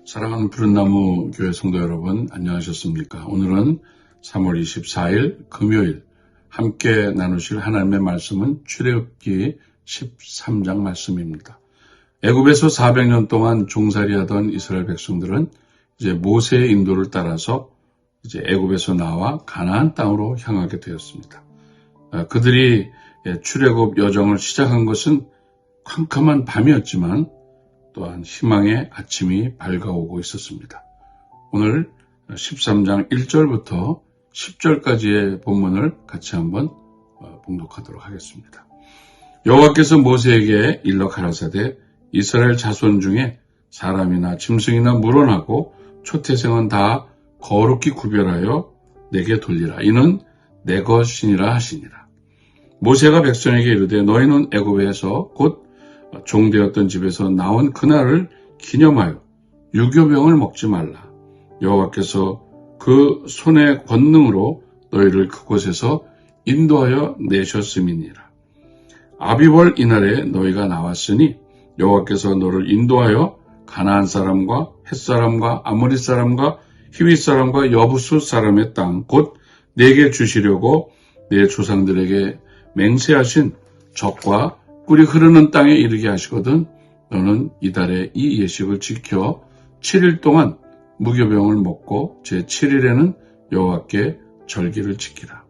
사랑하는 푸른나무 교회 성도 여러분, 안녕하셨습니까? 오늘은 3월 24일 금요일 함께 나누실 하나님의 말씀은 출애굽기 13장 말씀입니다. 애굽에서 400년 동안 종살이하던 이스라엘 백성들은 이제 모세의 인도를 따라서 이제 애굽에서 나와 가나안 땅으로 향하게 되었습니다. 그들이 출애굽 여정을 시작한 것은 캄캄한 밤이었지만 또한 희망의 아침이 밝아오고 있었습니다. 오늘 13장 1절부터 10절까지의 본문을 같이 한번 봉독하도록 하겠습니다. 여호와께서 모세에게 일러 가라사대 이스라엘 자손 중에 사람이나 짐승이나 물어나고 초태생은 다 거룩히 구별하여 내게 돌리라. 이는 내 것이니라 하시니라. 모세가 백성에게 이르되 너희는 애굽에서 곧 종되었던 집에서 나온 그날을 기념하여 유교병을 먹지 말라. 여호와께서 그 손의 권능으로 너희를 그곳에서 인도하여 내셨음이니라. 아비벌 이날에 너희가 나왔으니 여호와께서 너를 인도하여 가나안 사람과 헷 사람과 아모리 사람과 히윗 사람과 여부수 사람의 땅 곧 내게 주시려고 내 조상들에게 맹세하신 적과 꿀이 흐르는 땅에 이르게 하시거든 너는 이달에 이 예식을 지켜 7일 동안 무교병을 먹고 제7일에는 여호와께 절기를 지키라.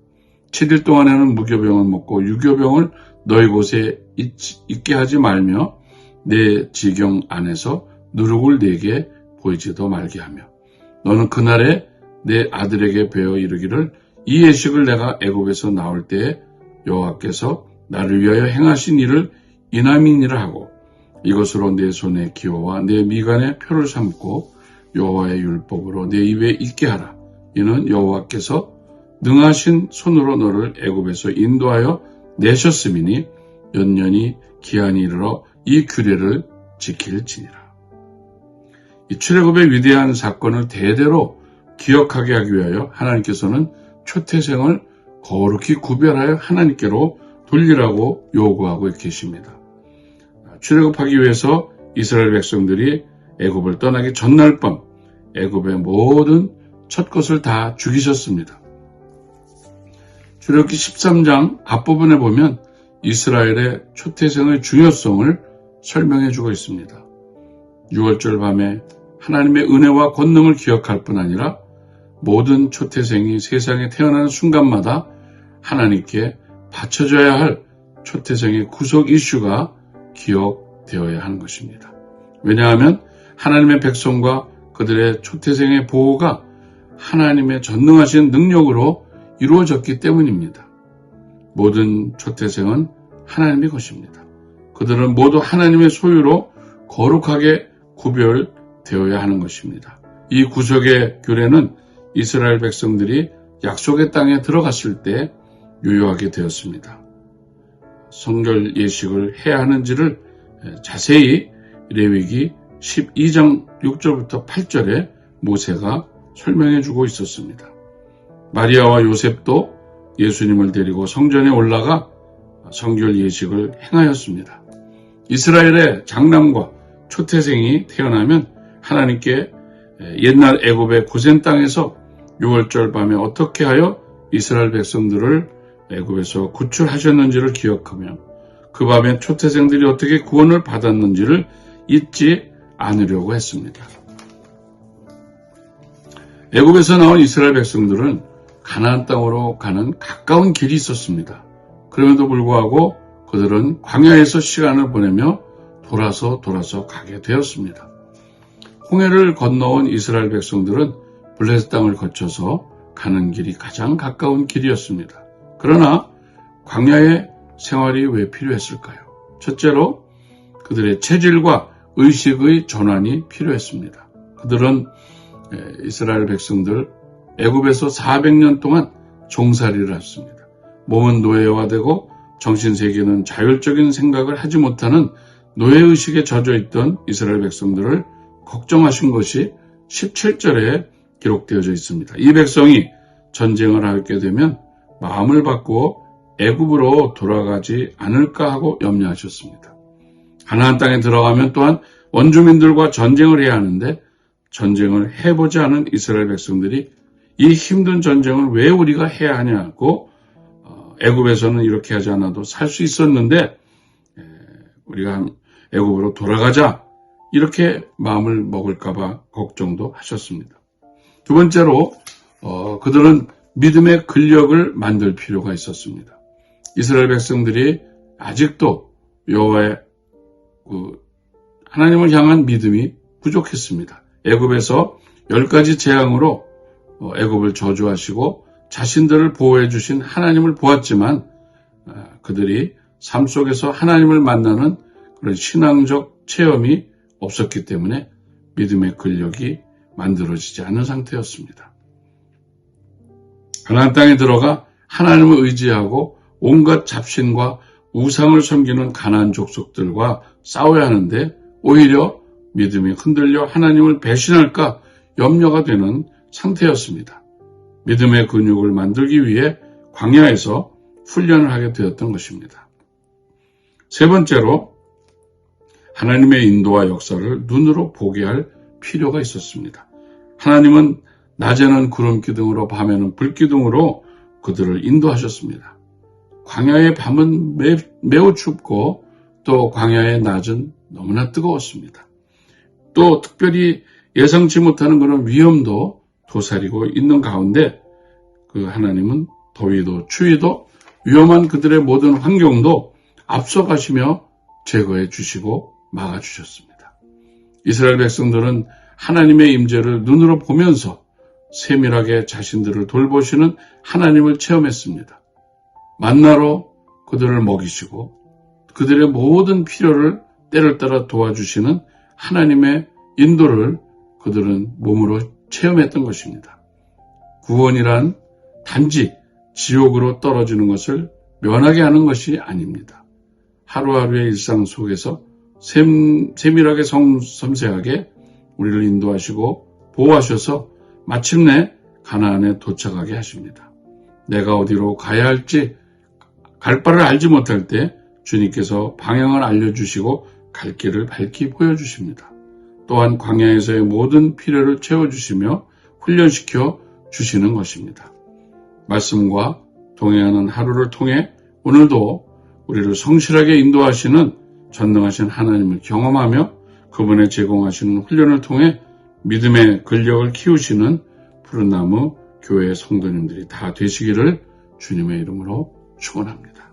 7일 동안에는 무교병을 먹고 유교병을 너희 곳에 있게 하지 말며 내 지경 안에서 누룩을 내게 보이지도 말게 하며 너는 그날에 내 아들에게 배워 이르기를 이 예식을 내가 애굽에서 나올 때에 여호와께서 나를 위하여 행하신 일을 이남이니라 하고 이것으로 내 손의 기호와 내 미간의 표를 삼고 여호와의 율법으로 내 입에 있게 하라. 이는 여호와께서 능하신 손으로 너를 애굽에서 인도하여 내셨음이니 연년이 기한이 이르러 이 규례를 지킬지니라. 이 출애굽의 위대한 사건을 대대로 기억하게 하기 위하여 하나님께서는 초태생을 거룩히 구별하여 하나님께로 돌리라고 요구하고 계십니다. 출애굽하기 위해서 이스라엘 백성들이 애굽을 떠나기 전날 밤 애굽의 모든 첫 것을 다 죽이셨습니다. 출애굽기 13장 앞부분에 보면 이스라엘의 초태생의 중요성을 설명해 주고 있습니다. 6월절 밤에 하나님의 은혜와 권능을 기억할 뿐 아니라 모든 초태생이 세상에 태어나는 순간마다 하나님께 바쳐져야 할 초태생의 구속 이슈가 기억되어야 하는 것입니다. 왜냐하면 하나님의 백성과 그들의 초태생의 보호가 하나님의 전능하신 능력으로 이루어졌기 때문입니다. 모든 초태생은 하나님의 것입니다. 그들은 모두 하나님의 소유로 거룩하게 구별되어야 하는 것입니다. 이 구속의 규례는 이스라엘 백성들이 약속의 땅에 들어갔을 때 유효하게 되었습니다. 성결 예식을 해야 하는지를 자세히 레위기 12장 6절부터 8절에 모세가 설명해 주고 있었습니다. 마리아와 요셉도 예수님을 데리고 성전에 올라가 성결 예식을 행하였습니다. 이스라엘의 장남과 초태생이 태어나면 하나님께 옛날 애굽의 고센 땅에서 6월절 밤에 어떻게 하여 이스라엘 백성들을 애굽에서 구출하셨는지를 기억하며 그 밤에 초태생들이 어떻게 구원을 받았는지를 잊지 않으려고 했습니다. 애굽에서 나온 이스라엘 백성들은 가나안 땅으로 가는 가까운 길이 있었습니다. 그럼에도 불구하고 그들은 광야에서 시간을 보내며 돌아서 가게 되었습니다. 홍해를 건너온 이스라엘 백성들은 블레셋 땅을 거쳐서 가는 길이 가장 가까운 길이었습니다. 그러나 광야의 생활이 왜 필요했을까요? 첫째로 그들의 체질과 의식의 전환이 필요했습니다. 그들은 이스라엘 백성들 애굽에서 400년 동안 종살이를 했습니다. 몸은 노예화되고 정신세계는 자율적인 생각을 하지 못하는 노예의식에 젖어있던 이스라엘 백성들을 걱정하신 것이 17절에 기록되어져 있습니다. 이 백성이 전쟁을 하게 되면 마음을 바꾸어 애굽으로 돌아가지 않을까 하고 염려하셨습니다. 가나안 땅에 들어가면 또한 원주민들과 전쟁을 해야 하는데 전쟁을 해보지 않은 이스라엘 백성들이 이 힘든 전쟁을 왜 우리가 해야 하냐고 애굽에서는 이렇게 하지 않아도 살 수 있었는데 우리가 애굽으로 돌아가자 이렇게 마음을 먹을까봐 걱정도 하셨습니다. 두 번째로 그들은 믿음의 근력을 만들 필요가 있었습니다. 이스라엘 백성들이 아직도 여호와의 하나님을 향한 믿음이 부족했습니다. 애굽에서 10가지 재앙으로 애굽을 저주하시고 자신들을 보호해 주신 하나님을 보았지만 그들이 삶 속에서 하나님을 만나는 그런 신앙적 체험이 없었기 때문에 믿음의 근력이 만들어지지 않은 상태였습니다. 가나안 땅에 들어가 하나님을 의지하고 온갖 잡신과 우상을 섬기는 가나안 족속들과 싸워야 하는데 오히려 믿음이 흔들려 하나님을 배신할까 염려가 되는 상태였습니다. 믿음의 근육을 만들기 위해 광야에서 훈련을 하게 되었던 것입니다. 세 번째로 하나님의 인도와 역사를 눈으로 보게 할 필요가 있었습니다. 하나님은 낮에는 구름 기둥으로 밤에는 불 기둥으로 그들을 인도하셨습니다. 광야의 밤은 매우 춥고 또 광야의 낮은 너무나 뜨거웠습니다. 또 특별히 예상치 못하는 그런 위험도 도사리고 있는 가운데 그 하나님은 더위도 추위도 위험한 그들의 모든 환경도 앞서가시며 제거해 주시고 막아주셨습니다. 이스라엘 백성들은 하나님의 임재를 눈으로 보면서 세밀하게 자신들을 돌보시는 하나님을 체험했습니다. 만나로 그들을 먹이시고 그들의 모든 필요를 때를 따라 도와주시는 하나님의 인도를 그들은 몸으로 체험했던 것입니다. 구원이란 단지 지옥으로 떨어지는 것을 면하게 하는 것이 아닙니다. 하루하루의 일상 속에서 세밀하게 섬세하게 우리를 인도하시고 보호하셔서 마침내 가나안에 도착하게 하십니다. 내가 어디로 가야 할지 갈 바를 알지 못할 때 주님께서 방향을 알려주시고 갈 길을 밝히 보여주십니다. 또한 광야에서의 모든 필요를 채워주시며 훈련시켜 주시는 것입니다. 말씀과 동행하는 하루를 통해 오늘도 우리를 성실하게 인도하시는 전능하신 하나님을 경험하며 그분의 제공하시는 훈련을 통해 믿음의 근력을 키우시는 푸른나무 교회 성도님들이 다 되시기를 주님의 이름으로 축원합니다.